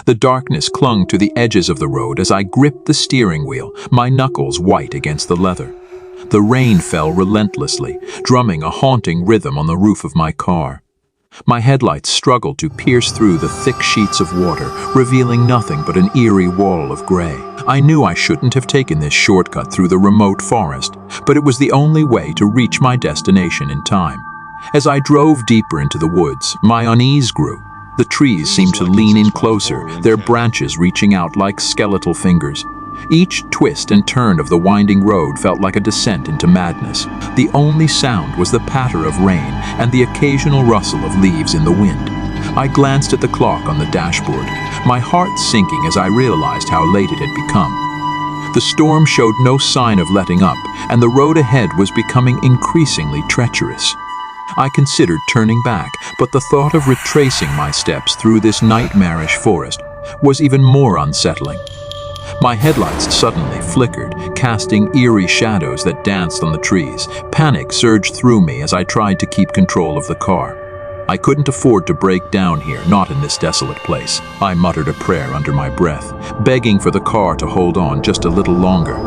The darkness clung to the edges of the road as I gripped the steering wheel, my knuckles white against the leather. The rain fell relentlessly, drumming a haunting rhythm on the roof of my car. My headlights struggled to pierce through the thick sheets of water, revealing nothing but an eerie wall of gray. I knew I shouldn't have taken this shortcut through the remote forest, but it was the only way to reach my destination in time. As I drove deeper into the woods, my unease grew. The trees seemed to lean in closer, their branches reaching out like skeletal fingers. Each twist and turn of the winding road felt like a descent into madness. The only sound was the patter of rain and the occasional rustle of leaves in the wind. I glanced at the clock on the dashboard, my heart sinking as I realized how late it had become. The storm showed no sign of letting up, and the road ahead was becoming increasingly treacherous. I considered turning back, but the thought of retracing my steps through this nightmarish forest was even more unsettling. My headlights suddenly flickered, casting eerie shadows that danced on the trees. Panic surged through me as I tried to keep control of the car. I couldn't afford to break down here, not in this desolate place. I muttered a prayer under my breath, begging for the car to hold on just a little longer.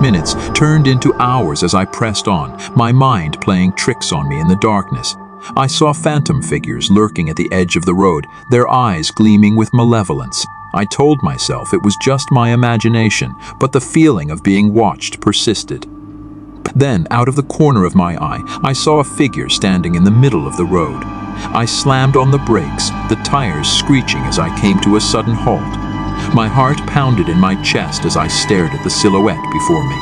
Minutes turned into hours as I pressed on, my mind playing tricks on me in the darkness. I saw phantom figures lurking at the edge of the road, their eyes gleaming with malevolence. I told myself it was just my imagination, but the feeling of being watched persisted. Then, out of the corner of my eye, I saw a figure standing in the middle of the road. I slammed on the brakes, the tires screeching as I came to a sudden halt. My heart pounded in my chest as I stared at the silhouette before me.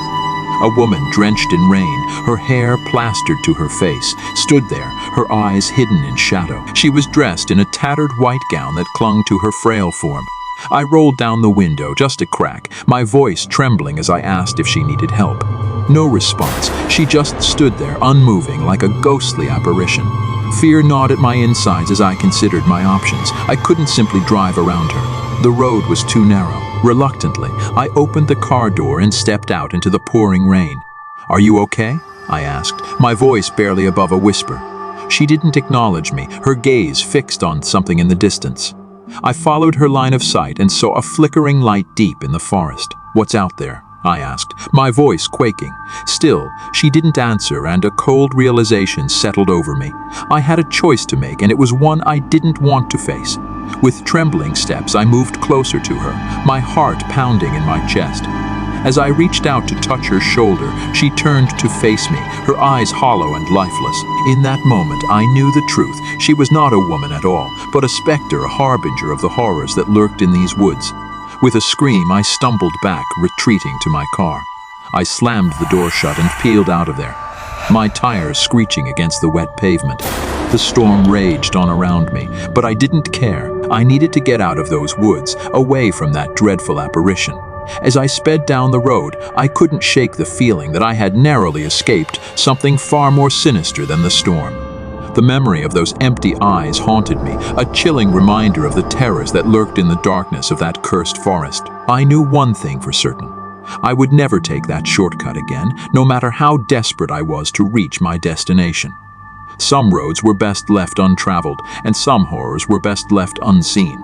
A woman drenched in rain, her hair plastered to her face, stood there, her eyes hidden in shadow. She was dressed in a tattered white gown that clung to her frail form. I rolled down the window just a crack, my voice trembling as I asked if she needed help. No response. She just stood there, unmoving, like a ghostly apparition. Fear gnawed at my insides as I considered my options. I couldn't simply drive around her. The road was too narrow. Reluctantly, I opened the car door and stepped out into the pouring rain. "Are you okay?" I asked, my voice barely above a whisper. She didn't acknowledge me, her gaze fixed on something in the distance. I followed her line of sight and saw a flickering light deep in the forest. "What's out there?" I asked, my voice quaking. Still, she didn't answer, and a cold realization settled over me. I had a choice to make, and it was one I didn't want to face. With trembling steps, I moved closer to her, my heart pounding in my chest. As I reached out to touch her shoulder, she turned to face me, her eyes hollow and lifeless. In that moment, I knew the truth. She was not a woman at all, but a specter, a harbinger of the horrors that lurked in these woods. With a scream, I stumbled back, retreating to my car. I slammed the door shut and peeled out of there, my tires screeching against the wet pavement. The storm raged on around me, but I didn't care. I needed to get out of those woods, away from that dreadful apparition. As I sped down the road, I couldn't shake the feeling that I had narrowly escaped something far more sinister than the storm. The memory of those empty eyes haunted me, a chilling reminder of the terrors that lurked in the darkness of that cursed forest. I knew one thing for certain. I would never take that shortcut again, no matter how desperate I was to reach my destination. Some roads were best left untraveled, and some horrors were best left unseen.